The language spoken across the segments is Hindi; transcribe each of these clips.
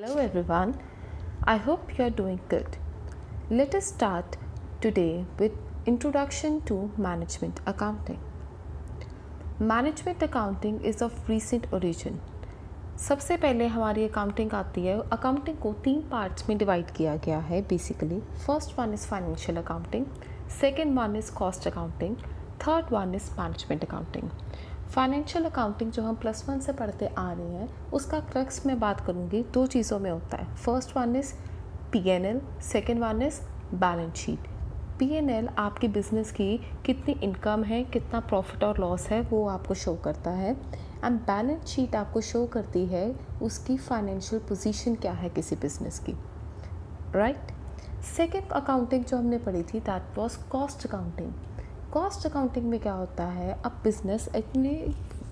Hello everyone, I hope you are doing good. Let us start today with introduction to management accounting. Management accounting is of recent origin. सबसे पहले हमारी अकाउंटिंग आती है. अकाउंटिंग को 3 पार्ट्स में डिवाइड किया गया है basically. First one is financial accounting, second one is cost accounting, third one is management accounting. Financial accounting जो हम +1 से पढ़ते आ रहे हैं उसका क्रक्स में बात करूँगी 2 चीज़ों में होता है. First one is P&L, second one is balance sheet. P&L आपकी बिजनेस की कितनी इनकम है, कितना प्रॉफिट और लॉस है वो आपको शो करता है. एंड बैलेंस शीट आपको शो करती है उसकी फाइनेंशियल पोजीशन क्या है किसी बिजनेस की. राइट. सेकेंड अकाउंटिंग जो हमने पढ़ी थी that was cost accounting. Cost accounting में क्या होता है, अब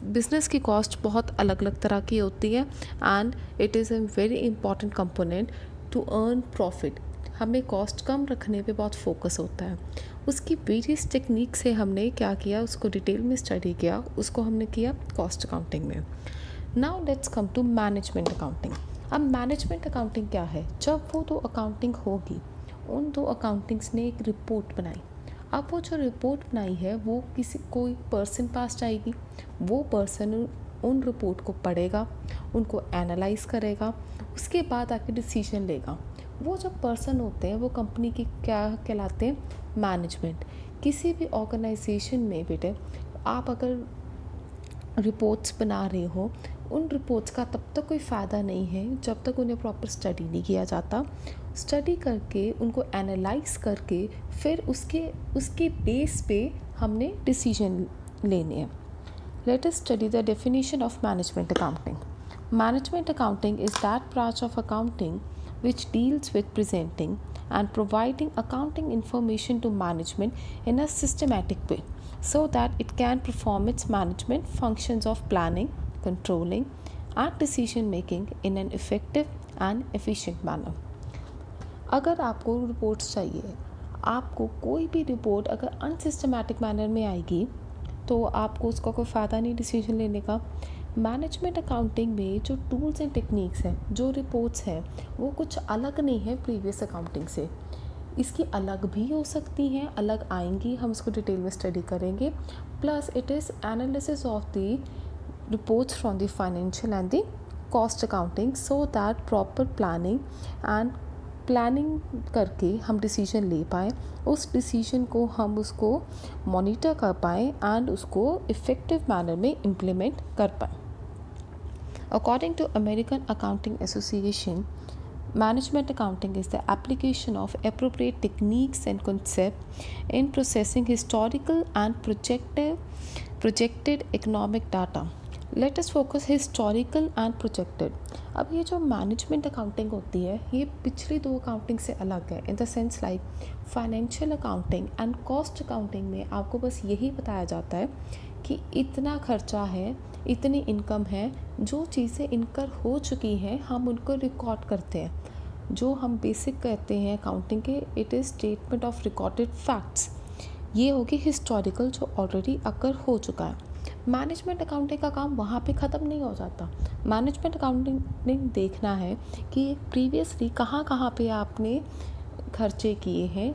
बिजनेस की कॉस्ट बहुत अलग अलग तरह की होती है and it is a very important component to earn profit. हमें कॉस्ट कम रखने पे बहुत फोकस होता है. उसकी वेरियस टेक्निक से हमने क्या किया, उसको डिटेल में स्टडी किया, उसको हमने किया कॉस्ट अकाउंटिंग में. Now let's come to management accounting. अब मैनेजमेंट अकाउंटिंग क्या है, जब वो 2 अकाउंटिंग होगी उन 2 अकाउंटिंग्स ने एक रिपोर्ट बनाई. अब वो जो रिपोर्ट बनाई है वो कोई पर्सन पास जाएगी. वो पर्सन उन रिपोर्ट को पढ़ेगा, उनको एनालाइज करेगा, उसके बाद आके डिसीजन लेगा. वो जो पर्सन होते हैं वो कंपनी की क्या कहलाते हैं, मैनेजमेंट. किसी भी ऑर्गेनाइजेशन में बेटे आप अगर रिपोर्ट्स बना रहे हो, उन रिपोर्ट्स का तब तक कोई फ़ायदा नहीं है जब तक उन्हें प्रॉपर स्टडी नहीं किया जाता. स्टडी करके उनको एनालाइज करके फिर उसके बेस पे हमने डिसीजन लेने हैं. Let us study the definition of management accounting. Management accounting is that branch of accounting which deals with presenting and providing accounting information to management in a systematic way so that it can perform its management functions of planning, controlling and decision making in an effective and efficient manner. अगर आपको रिपोर्ट्स चाहिए, आपको कोई भी रिपोर्ट अगर अनसिस्टमैटिक मैनर में आएगी तो आपको उसका कोई फ़ायदा नहीं डिसीजन लेने का. मैनेजमेंट अकाउंटिंग में जो टूल्स एंड टेक्निक्स हैं, जो रिपोर्ट्स हैं, वो कुछ अलग नहीं है प्रीवियस अकाउंटिंग से. इसकी अलग भी हो सकती हैं, अलग आएंगी, हम उसको डिटेल में स्टडी करेंगे. Plus it is analysis of the reports from the financial and the cost accounting so that proper planning करके हम डिसीजन ले पाएँ, उस डिसीजन को हम उसको मॉनिटर कर पाएँ एंड उसको इफ़ेक्टिव मैनर में इम्प्लीमेंट कर पाएँ. According to American Accounting Association, management accounting is the application of appropriate techniques and concepts in processing historical and projected economic data. Let us focus historical and projected. अब ये जो मैनेजमेंट अकाउंटिंग होती है ये पिछली 2 अकाउंटिंग से अलग है in the sense like financial accounting and cost accounting में आपको बस यही बताया जाता है कि इतना खर्चा है, इतनी इनकम है, जो चीज़ें इनकर हो चुकी हैं हम उनको रिकॉर्ड करते हैं. जो हम बेसिक कहते हैं अकाउंटिंग के, it is statement of recorded facts. ये होगी हिस्टोरिकल जो ऑलरेडी अकर हो चुका है. मैनेजमेंट अकाउंटिंग का काम वहाँ पे ख़त्म नहीं हो जाता. मैनेजमेंट अकाउंटिंग देखना है कि प्रीवियसली कहाँ कहाँ पे आपने खर्चे किए हैं,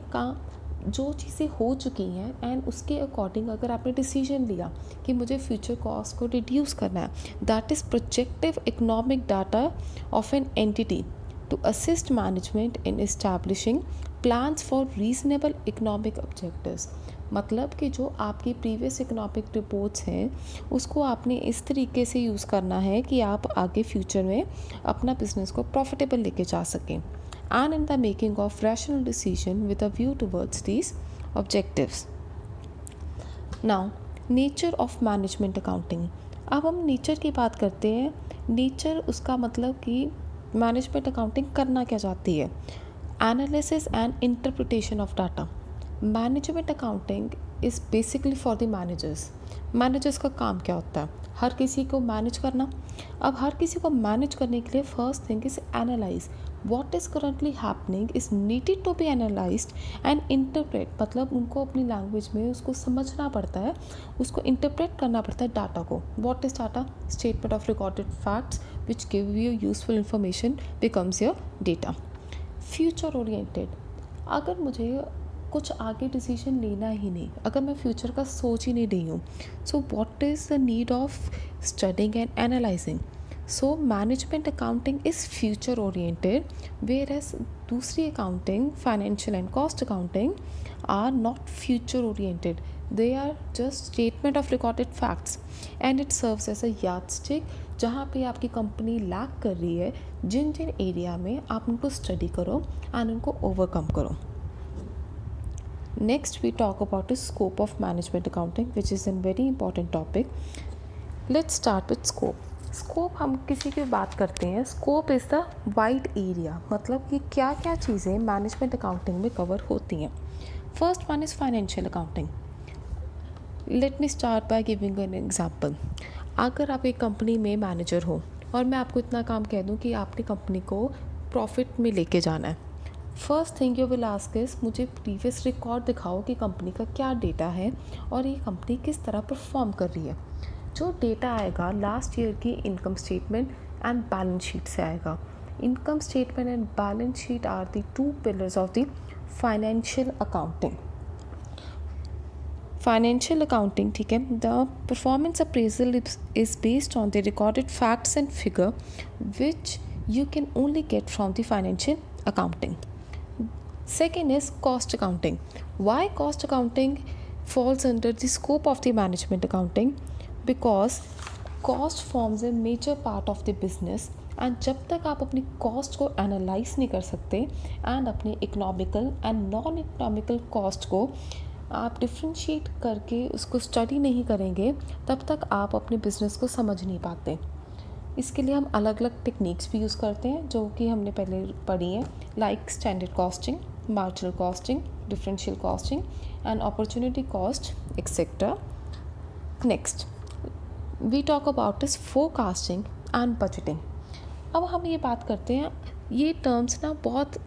जो चीज़ें हो चुकी हैं एंड उसके अकॉर्डिंग अगर आपने डिसीजन लिया कि मुझे फ्यूचर कॉस्ट को रिड्यूस करना है, that is projective economic data of an entity to assist management in establishing plans for reasonable economic objectives. मतलब कि जो आपकी प्रीवियस इकोनॉमिक रिपोर्ट्स हैं उसको आपने इस तरीके से यूज़ करना है कि आप आगे फ्यूचर में अपना बिजनेस को प्रॉफिटेबल लेके जा सकें and in the making of rational decision with a view towards these objectives. Now, nature of management accounting. अब हम नेचर की बात करते हैं. नेचर उसका मतलब कि मैनेजमेंट अकाउंटिंग करना क्या चाहती है. Analysis and interpretation of data. Management accounting is basically for the managers का काम क्या होता है, हर किसी को मैनेज करना. अब हर किसी को मैनेज करने के लिए first thing is analyse what is currently happening is needed to be analyzed and interpret. मतलब उनको अपनी लैंग्वेज में उसको समझना पड़ता है, उसको इंटरप्रेट करना पड़ता है डाटा को. what is data? Statement of recorded facts which give you useful information becomes your data. Future oriented, अगर मुझे कुछ आगे डिसीजन लेना ही नहीं, अगर मैं फ्यूचर का सोच ही नहीं रही हूँ, so what is the need of studying and analysing. So management accounting is future oriented, whereas दूसरी accounting, financial and cost accounting, are not future oriented. They are just statement of recorded facts and it serves as a yardstick जहाँ पे आपकी कंपनी लैक कर रही है, जिन जिन एरिया में आप उनको स्टडी करो एंड उनको ओवरकम करो. Next we talk about the scope of management accounting which is an very important topic. Let's start with scope. Scope हम किसी की बात करते हैं, scope is the wide area, मतलब कि क्या क्या चीज़ें मैनेजमेंट अकाउंटिंग में कवर होती हैं. First one is financial accounting. Let me start by giving an example. अगर आप एक कंपनी में मैनेजर हो और मैं आपको इतना काम कह दूं कि आपने कंपनी को प्रॉफिट में लेके जाना है, first thing you will ask is मुझे प्रीवियस रिकॉर्ड दिखाओ कि कंपनी का क्या डेटा है और ये कंपनी किस तरह परफॉर्म कर रही है. जो डेटा आएगा लास्ट ईयर की income statement and balance sheet से आएगा. Income statement and balance sheet are the two pillars of the financial accounting. Financial accounting, ठीक है, the performance appraisal is based on the recorded facts and figure which you can only get from the financial accounting. Second is cost accounting. Why cost accounting falls under the scope of the management accounting? Because cost forms a major part of the business and जब तक आप अपनी cost को analyze नहीं कर सकते and अपनी economical and non-economical cost को आप differentiate करके उसको study नहीं करेंगे, तब तक आप अपने business को समझ नहीं पाते. इसके लिए हम अलग अलग टेक्निक्स भी यूज़ करते हैं जो कि हमने पहले पढ़ी हैं, like standard costing, marginal costing, differential costing and opportunity cost etcetera. Next we talk about is forecasting and budgeting. अब हम ये बात करते हैं, ये टर्म्स ना बहुत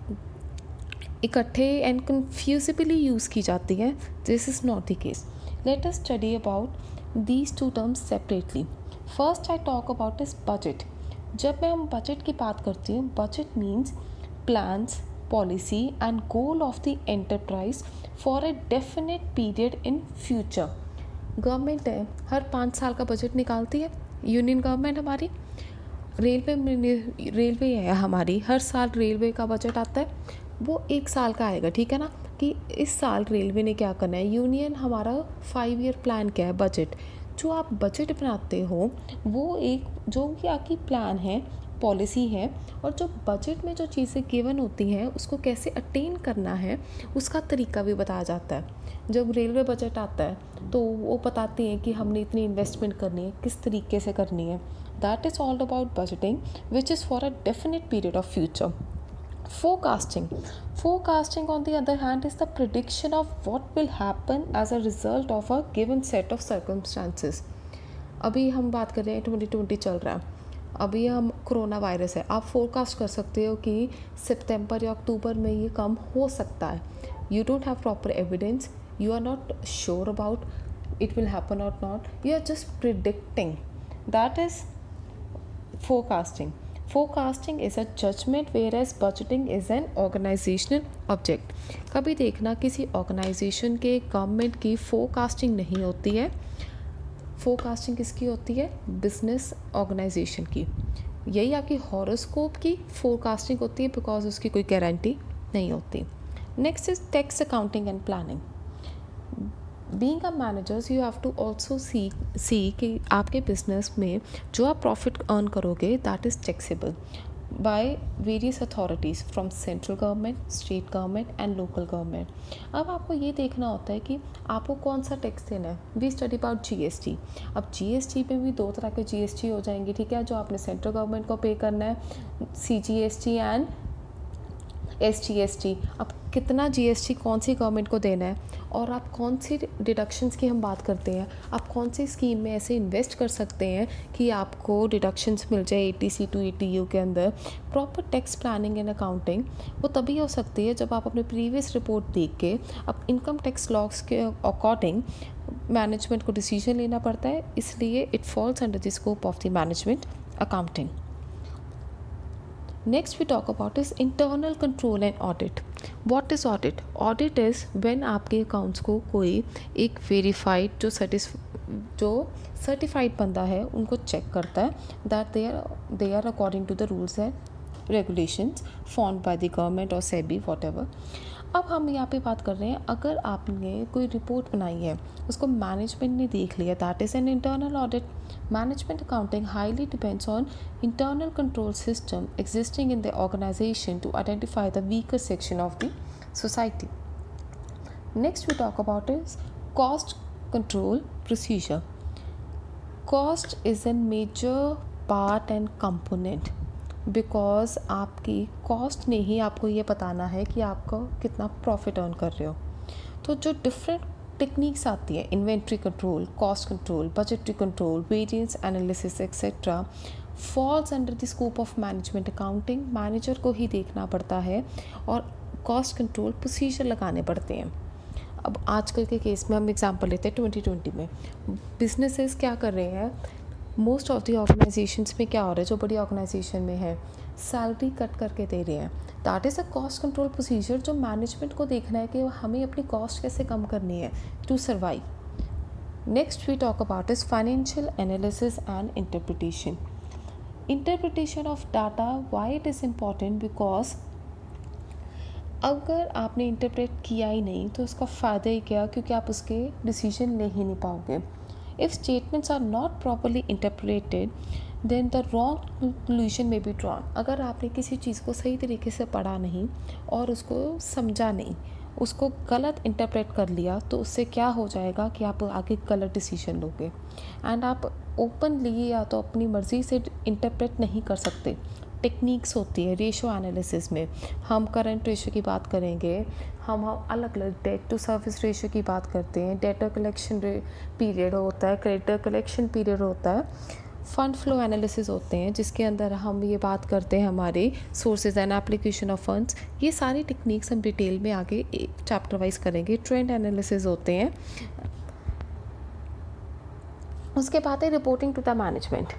इकट्ठे एंड कन्फ्यूजिबली यूज़ की जाती हैं. This is not the case. Let us study about these two terms separately. First I talk about इस बजट. जब मैं हम बजट की बात करती हूँ, budget means plans, policy and goal of the enterprise for a definite period in future. Government है, हर 5 साल का बजट निकालती है. यूनियन गवर्नमेंट हमारी, रेलवे है हमारी, हर साल रेलवे का बजट आता है. वो 1 साल का आएगा, ठीक है ना, कि इस साल रेलवे ने क्या करना है. यूनियन हमारा 5 ईयर प्लान क्या है, बजट. जो आप बजट बनाते हो वो एक जो कि आपकी प्लान है, पॉलिसी है, और जो बजट में जो चीज़ें गिवन होती हैं उसको कैसे अटेन करना है उसका तरीका भी बताया जाता है. जब रेलवे बजट आता है तो वो बताते हैं कि हमने इतनी इन्वेस्टमेंट करनी है, किस तरीके से करनी है. That is all about budgeting which is for a definite period of future. Forecasting on the other hand is the prediction of what will happen as a result of a given set of circumstances. अभी हम बात कर रहे हैं 2020 चल रहा है, अभी हम कोरोना वायरस है. आप फोरकास्ट कर सकते हो कि सितंबर या अक्टूबर में ये कम हो सकता है. You don't have proper evidence, you are not sure about it will happen और not, you are just predicting. That is forecasting. Forecasting is a judgment whereas budgeting is an organizational object. कभी देखना किसी ऑर्गेनाइजेशन के, गवर्नमेंट की फोरकास्टिंग नहीं होती है. फोरकास्टिंग किसकी होती है, बिजनेस ऑर्गेनाइजेशन की. यही आपकी हॉरोस्कोप की फोरकास्टिंग होती है बिकॉज उसकी कोई गारंटी नहीं होती. Next is tax accounting and planning. Being a managers you have to also see कि आपके बिजनेस में जो आप प्रॉफिट अर्न करोगे that is taxable by various authorities from central government, state government and local government. अब आपको ये देखना होता है कि आपको कौन सा टैक्स देना है. We study about GST. अब GST में भी 2 तरह के GST हो जाएंगे, ठीक है, जो आपने सेंट्रल गवर्नमेंट को पे करना है, CGST एंड SGST. अब कितना GST कौन सी गवर्नमेंट को देना है और आप कौन सी डिडक्शंस की हम बात करते हैं, आप कौन सी स्कीम में ऐसे इन्वेस्ट कर सकते हैं कि आपको डिडक्शंस मिल जाए 80C to 80U के अंदर. Proper tax planning and accounting वो तभी हो सकती है जब आप अपने प्रीवियस रिपोर्ट देख के अब इनकम टैक्स लॉस के अकॉर्डिंग मैनेजमेंट को डिसीजन लेना पड़ता है. इसलिए it falls under the scope of the management accounting. Next we talk about is internal control and audit. What is audit? Audit is when आपके अकाउंट्स को कोई एक वेरीफाइड जो सर्टिफाइड बंदा है उनको चेक करता है that they are according to the rules and regulations formed by the government और सेबी व्हाटएवर। अब हम यहाँ पे बात कर रहे हैं, अगर आपने कोई रिपोर्ट बनाई है उसको मैनेजमेंट ने देख लिया, that is an internal audit. Management accounting highly depends on internal control system existing in the organization to identify the weaker section of the society. Next we talk about is cost control procedure. Cost is an major part and component because आपकी कॉस्ट ने ही आपको ये बताना है कि आपको कितना प्रॉफिट अर्न कर रहे हो। तो जो डिफरेंट टेक्निक्स आती है, inventory control, cost control, budgetary control, variance analysis etcetera, falls under the scope of management accounting. Manager को ही देखना पड़ता है और कॉस्ट कंट्रोल प्रोसीजर लगाने पड़ते हैं। अब आजकल के केस में हम एग्जांपल लेते हैं 2020 में बिजनेसेस क्या कर रहे हैं, मोस्ट ऑफ द ऑर्गेनाइजेशंस में क्या हो रहा है, जो बड़ी ऑर्गेनाइजेशन में है सैलरी कट करके दे रहे हैं। That is a cost control procedure जो मैनेजमेंट को देखना है कि हमें अपनी कॉस्ट कैसे कम करनी है to survive. Next we talk about is financial analysis and interpretation. Interpretation of data, why it is important because अगर आपने इंटरप्रेट किया ही नहीं तो उसका फ़ायदा ही क्या, क्योंकि आप उसके डिसीजन ले ही नहीं पाओगे। If statements are not properly interpreted, then the wrong conclusion may be drawn. अगर आपने किसी चीज़ को सही तरीके से पढ़ा नहीं और उसको समझा नहीं, उसको गलत इंटरप्रेट कर लिया, तो उससे क्या हो जाएगा कि आप आगे गलत डिसीजन लोगे एंड आप ओपनली या तो अपनी मर्ज़ी से इंटरप्रेट नहीं कर सकते। टेक्निक्स होती है रेशो एनालिसिस में, हम करंट रेशो की बात करेंगे, हम अलग अलग डेट टू सर्विस रेशो की बात करते हैं, डेटर कलेक्शन पीरियड होता है, क्रेडिटर कलेक्शन पीरियड होता है, फंड फ्लो एनालिसिस होते हैं जिसके अंदर हम ये बात करते हैं हमारे sources and application of funds. ये सारी टेक्निक्स हम डिटेल में आगे एक चैप्टर वाइज करेंगे। ट्रेंड एनालिसिस होते हैं। उसके बाद है reporting to the management.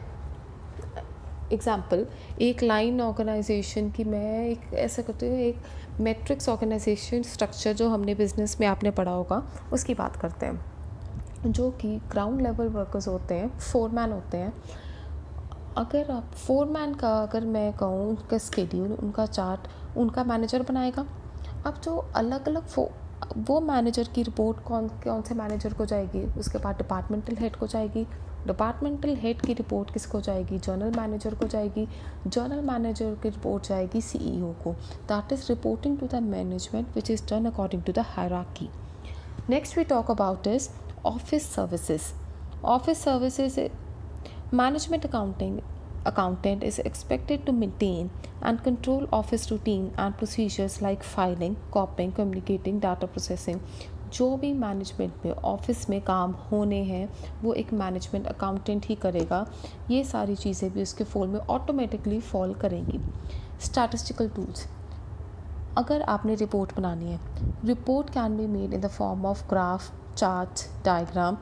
Example, एक लाइन ऑर्गेनाइजेशन की मैं एक ऐसा करती हूँ, एक मैट्रिक्स ऑर्गेनाइजेशन स्ट्रक्चर जो हमने बिज़नेस में आपने पढ़ा होगा उसकी बात करते हैं, जो कि ग्राउंड लेवल वर्कर्स होते हैं, फोरमैन होते हैं। अगर आप फोरमैन का अगर मैं कहूँ उनका स्केड्यूल, उनका चार्ट उनका मैनेजर बनाएगा। अब जो अलग अलग वो मैनेजर की रिपोर्ट कौन से मैनेजर को जाएगी, उसके बाद डिपार्टमेंटल हेड को जाएगी, डिपार्टमेंटल हेड की रिपोर्ट किसको जाएगी, जनरल मैनेजर को जाएगी, जनरल मैनेजर की रिपोर्ट जाएगी सीईओ को। That is reporting to the management which is done according to the hierarchy. Next we talk about is office services. Office services, management accountant is expected to maintain and control office routine and procedures like filing, copying, communicating, data processing। जो भी मैनेजमेंट में ऑफिस में काम होने हैं वो एक मैनेजमेंट अकाउंटेंट ही करेगा। ये सारी चीज़ें भी उसके फोल में ऑटोमेटिकली फॉल करेंगी। स्टैटिस्टिकल टूल्स, अगर आपने रिपोर्ट बनानी है, report can be made in the form of graph, charts, diagram,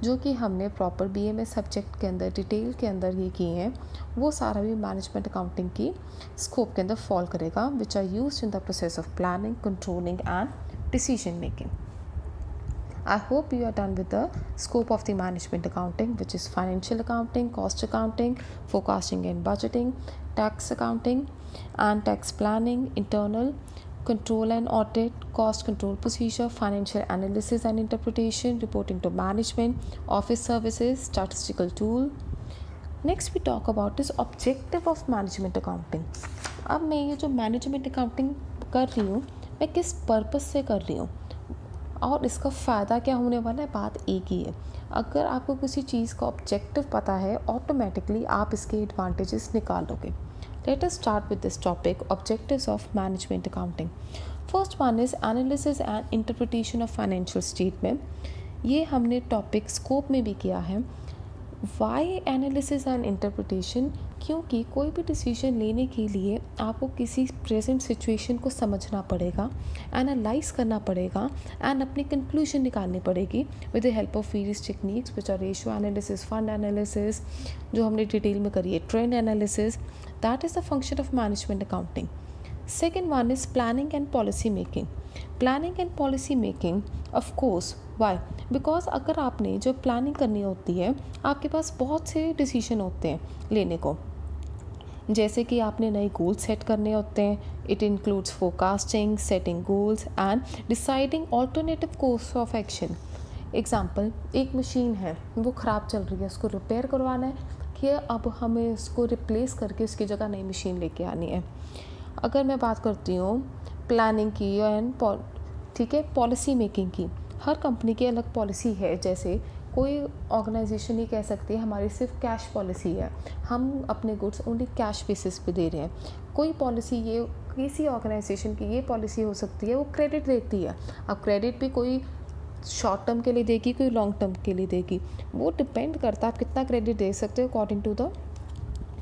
जो कि हमने प्रॉपर बीएमएस सब्जेक्ट के अंदर डिटेल के अंदर ये किए हैं, वो सारा भी मैनेजमेंट अकाउंटिंग की स्कोप के अंदर फॉल करेगा, which are used in the process of planning, controlling and decision making. I hope you are done with the scope of the management accounting, which is financial accounting, cost accounting, forecasting and budgeting, tax accounting and tax planning, internal control and audit, cost control procedure, financial analysis and interpretation, reporting to management, office services, statistical tool. Next we talk about is objective of management accounting. अब मैं ये जो management accounting कर रही हूँ, मैं किस पर्पस से कर रही हूँ और इसका फ़ायदा क्या होने वाला है, बात एक ही है। अगर आपको किसी चीज़ का ऑब्जेक्टिव पता है, ऑटोमेटिकली आप इसके एडवांटेजेस निकालोगे। Let us start with this topic, objectives of management accounting. First one is analysis and interpretation of financial statement. ये हमने टॉपिक स्कोप में भी किया है। वाई एनालिसिस एंड इंटरप्रिटेशन, क्योंकि कोई भी डिसीजन लेने के लिए आपको किसी प्रेजेंट सिचुएशन को समझना पड़ेगा, एनालाइज करना पड़ेगा एंड अपनी कंक्लूजन निकालनी पड़ेगी with the help of various techniques which are ratio analysis, fund analysis जो हमने डिटेल में करी है, trend analysis, That is the function of management accounting. Second one is planning and policy making. Planning and policy making, of course, why? Because अगर आपने जो प्लानिंग करनी होती है, आपके पास बहुत से डिसीजन होते हैं लेने को, जैसे कि आपने नए गोल सेट करने होते हैं. It includes forecasting, setting goals and deciding alternative course of action. Example, एक मशीन है, वो ख़राब चल रही है, उसको रिपेयर करवाना है कि अब हमें उसको रिप्लेस करके उसकी जगह नई मशीन लेके आनी है. अगर मैं बात करती हूँ प्लानिंग की एंड ठीक है पॉलिसी मेकिंग की, हर कंपनी की अलग पॉलिसी है. जैसे कोई ऑर्गेनाइजेशन नहीं कह सकती हमारी सिर्फ कैश पॉलिसी है, हम अपने गुड्स ओनली कैश बेसिस पे दे रहे हैं. कोई पॉलिसी, ये किसी ऑर्गेनाइजेशन की ये पॉलिसी हो सकती है वो क्रेडिट देती है. अब क्रेडिट भी कोई शॉर्ट टर्म के लिए देगी, कोई लॉन्ग टर्म के लिए देगी. वो डिपेंड करता है आप कितना क्रेडिट दे सकते हो according to the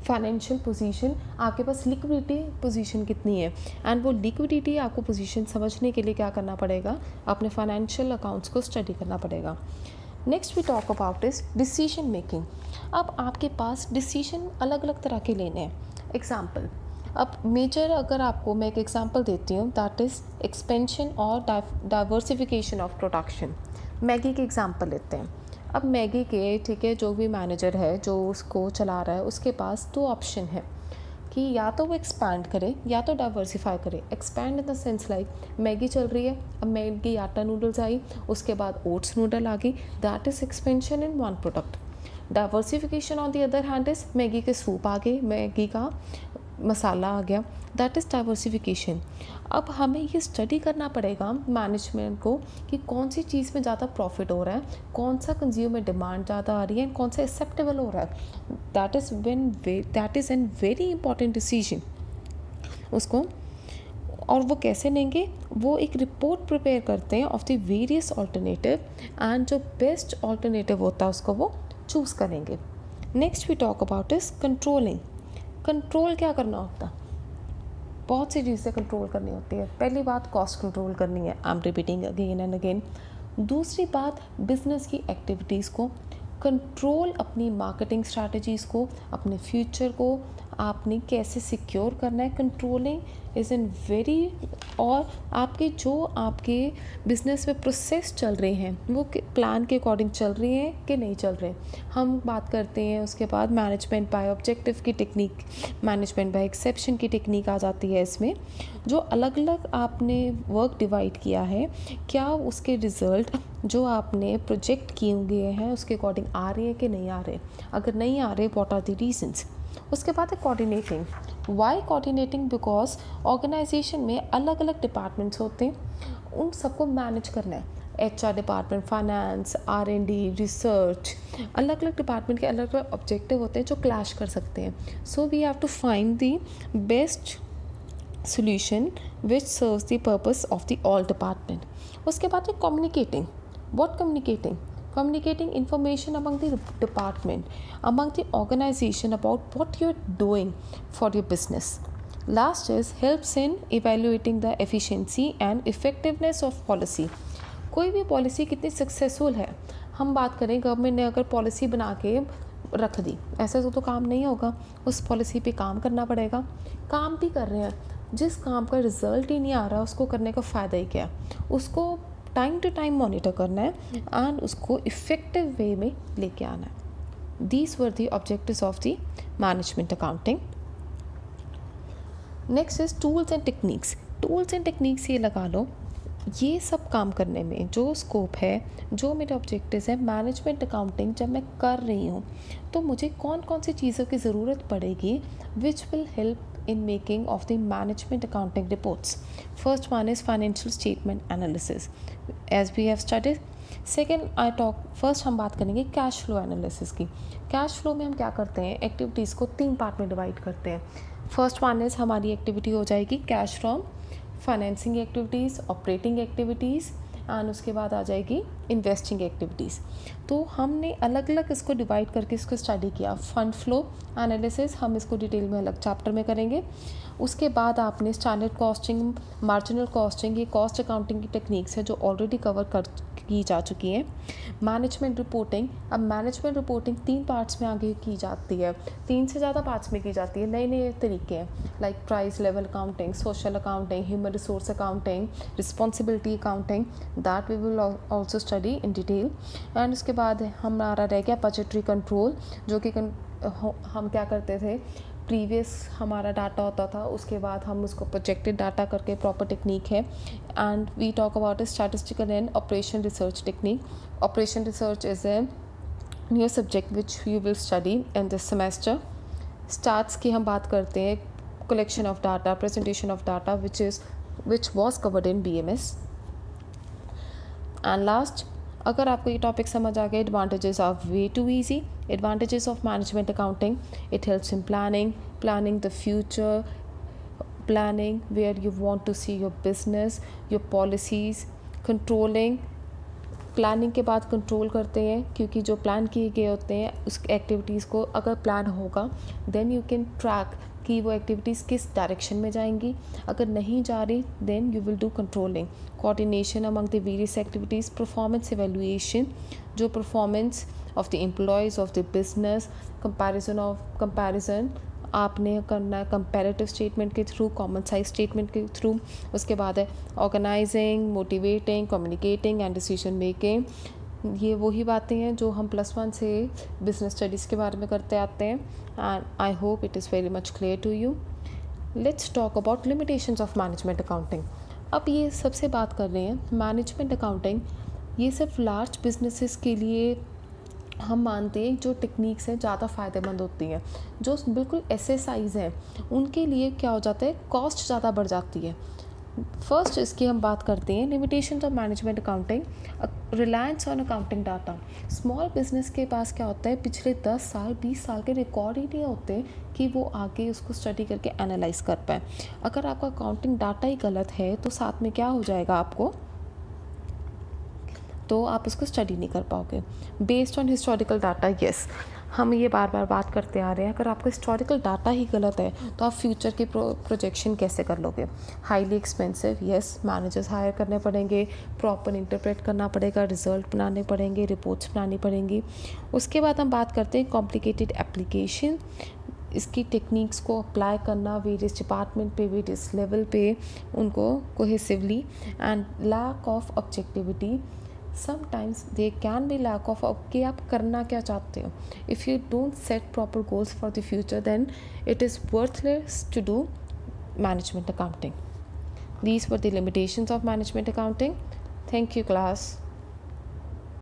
financial position, आपके पास लिक्विडिटी पोजीशन कितनी है. एंड वो लिक्विडिटी आपको पोजीशन समझने के लिए क्या करना पड़ेगा, अपने फाइनेंशियल अकाउंट्स को स्टडी करना पड़ेगा. Next we talk about is decision making. अब आपके पास डिसीजन अलग अलग तरह के लेने हैं. एग्जाम्पल, अब मेजर अगर आपको मैं एक एग्जांपल देती हूँ, दैट इज़ एक्सपेंशन और डाइवर्सिफिकेशन ऑफ प्रोडक्शन. मैगी के एग्जांपल लेते हैं. अब मैगी के ठीक है जो भी मैनेजर है जो उसको चला रहा है, उसके पास दो ऑप्शन है कि या तो वो एक्सपैंड करे या तो डाइवर्सिफाई करे. Expand in the sense like Maggi चल रही है, अब मैगी आटा नूडल्स आई, उसके बाद ओट्स नूडल आ गई, that is expansion in one product. Diversification on the other hand is Maggi के सूप आ गए, मैगी का मसाला आ गया, दैट इज़ डाइवर्सिफिकेशन. अब हमें ये स्टडी करना पड़ेगा मैनेजमेंट को कि कौन सी चीज़ में ज़्यादा प्रॉफिट हो रहा है, कौन सा कंज्यूमर डिमांड ज़्यादा आ रही है, कौन सा एक्सेप्टेबल हो रहा है. That is an very important decision उसको. और वो कैसे लेंगे, वो एक रिपोर्ट प्रिपेयर करते हैं of the various alternative and जो बेस्ट ऑल्टरनेटिव होता है उसको वो चूज़ करेंगे. Next we talk about is controlling. Control क्या करना होता है, बहुत सी चीज़ें कंट्रोल करनी होती है. पहली बात कॉस्ट कंट्रोल करनी है, I am repeating again and again. दूसरी बात बिजनेस की एक्टिविटीज़ को कंट्रोल, अपनी मार्केटिंग स्ट्रैटेजीज़ को, अपने फ्यूचर को आपने कैसे सिक्योर करना है. कंट्रोलिंग इज़ एन वेरी, और आपके जो आपके बिजनेस में प्रोसेस चल रहे हैं वो प्लान के अकॉर्डिंग चल रही हैं कि नहीं चल रहे. हम बात करते हैं उसके बाद मैनेजमेंट बाय ऑब्जेक्टिव की टेक्निक, मैनेजमेंट बाय एक्सेप्शन की टेक्निक आ जाती है. इसमें जो अलग अलग आपने वर्क डिवाइड किया है, क्या उसके रिज़ल्ट जो आपने प्रोजेक्ट किए हुए हैं उसके अकॉर्डिंग आ रहे हैं कि नहीं आ रहे. अगर नहीं आ रहे, व्हाट आर द रीजंस. उसके बाद है coordinating. Why coordinating, because organisation में अलग अलग डिपार्टमेंट्स होते हैं, उन सबको मैनेज करना है. HR department, finance, R&D, research, अलग अलग डिपार्टमेंट के अलग अलग ऑब्जेक्टिव होते हैं जो क्लैश कर सकते हैं. So we have to find the best solution which serves the purpose of the all department. उसके बाद है communicating. What communicating? Communicating information among the department, among the organization about what you're doing for your business. Last is helps in evaluating the efficiency and effectiveness of policy. कोई भी पॉलिसी कितनी सक्सेसफुल है. हम बात करें गवर्नमेंट ने अगर पॉलिसी बना के रख दी, ऐसा तो काम नहीं होगा. उस पॉलिसी पे काम करना पड़ेगा. काम भी कर रहे हैं, जिस काम का रिजल्ट ही नहीं आ रहा उसको करने का फ़ायदा ही क्या. उसको टाइम टू टाइम मॉनिटर करना है एंड उसको इफ़ेक्टिव वे में लेके आना है. These were the objectives of the management accounting. Next is tools and techniques. Tools and techniques ये लगा लो, ये सब काम करने में जो स्कोप है, जो मेरे ऑब्जेक्टिव्स हैं मैनेजमेंट अकाउंटिंग जब मैं कर रही हूँ, तो मुझे कौन कौन सी चीज़ों की ज़रूरत पड़ेगी which will help in making of the management accounting reports. First one is financial statement analysis, as we have studied. First हम बात करेंगे कैश फ्लो एनालिसिस की. कैश फ्लो में हम क्या करते हैं, एक्टिविटीज़ को 3 पार्ट में डिवाइड करते हैं. फर्स्ट वन इज़ हमारी एक्टिविटी हो जाएगी cash from financing activities, operating activities, and उसके बाद आ जाएगी इन्वेस्टिंग एक्टिविटीज़। तो हमने अलग अलग इसको डिवाइड करके इसको स्टडी किया। फंड फ्लो एनालिसिस हम इसको डिटेल में अलग चैप्टर में करेंगे। उसके बाद आपने स्टैंडर्ड कॉस्टिंग, मार्जिनल कॉस्टिंग, ये कॉस्ट अकाउंटिंग की टेक्निक्स है जो ऑलरेडी कवर कर की जा चुकी हैं। मैनेजमेंट रिपोर्टिंग, अब मैनेजमेंट रिपोर्टिंग 3 पार्ट्स में आगे की जाती है, 3 से ज़्यादा पार्ट्स में की जाती है। नए नए तरीके हैं like price level accounting, social accounting, human resource accounting, responsibility accounting, that we will also study in detail. And उसके बाद हमारा रह गया बजटरी कंट्रोल, जो कि हम क्या करते थे, प्रीवियस हमारा डाटा होता था, उसके बाद हम उसको प्रोजेक्टेड डाटा करके, प्रॉपर टेक्निक है। And we talk about statistical and operation research technique. Operation research is a new subject which you will study in this semester. Starts की हम बात करते हैं, collection of data, presentation of data which was covered in BMS। And last, अगर आपको ये टॉपिक समझ आ गए, advantages of way to easy, advantages of management accounting, it helps in planning the future, planning where you want to see your business, your policies, controlling, planning के बाद कंट्रोल करते हैं, क्योंकि जो प्लान किए गए होते हैं उस एक्टिविटीज़ को अगर प्लान होगा देन यू कैन ट्रैक कि वो एक्टिविटीज़ किस डायरेक्शन में जाएंगी। अगर नहीं जा रही then you will do controlling, coordination among the various activities, performance evaluation, जो performance of the employees of the business, comparison आपने करना है कंपैरेटिव स्टेटमेंट के थ्रू, कॉमन साइज स्टेटमेंट के थ्रू। उसके बाद है organising, motivating, communicating and decision making. ये वही बातें हैं जो हम +1 से बिजनेस स्टडीज़ के बारे में करते आते हैं। And I hope it is very much clear to you. Let's talk about limitations of management accounting. अब ये सबसे बात कर रहे हैं मैनेजमेंट अकाउंटिंग, ये सिर्फ लार्ज बिजनेसेस के लिए हम मानते हैं जो टेक्निक्स हैं ज़्यादा फ़ायदेमंद होती हैं। जो बिल्कुल SSIs हैं उनके लिए क्या हो जाता है, कॉस्ट ज़्यादा बढ़ जाती है। फर्स्ट इसकी हम बात करते हैं limitations of management accounting, reliance on accounting data. Small business के पास क्या होता है, पिछले 10 साल 20 साल के रिकॉर्ड ही नहीं होते कि वो आगे उसको स्टडी करके एनालाइज कर पाए। अगर आपका अकाउंटिंग डाटा ही गलत है तो साथ में क्या हो जाएगा आपको, तो आप उसको स्टडी नहीं कर पाओगे। Based on historical data, yes, हम ये बार बार बात करते आ रहे हैं, अगर आपका हिस्टोरिकल डाटा ही गलत है तो आप फ्यूचर की प्रोजेक्शन कैसे कर लोगे। Highly expensive, yes, managers hire करने पड़ेंगे, प्रॉपर इंटरप्रेट करना पड़ेगा, रिजल्ट बनाने पड़ेंगे, रिपोर्ट्स बनानी पड़ेंगी। उसके बाद हम बात करते हैं कॉम्प्लिकेटेड एप्लीकेशन, इसकी टेक्निक्स को अप्लाई करना वेरियस डिपार्टमेंट पे, वेरियस लेवल पे, उनको cohesively. And lack of objectivity, sometimes they can be lack of कि आप करना क्या चाहते हो। If you don't set proper goals for the future then it is worthless to do management accounting. These were the limitations of management accounting. Thank you, class.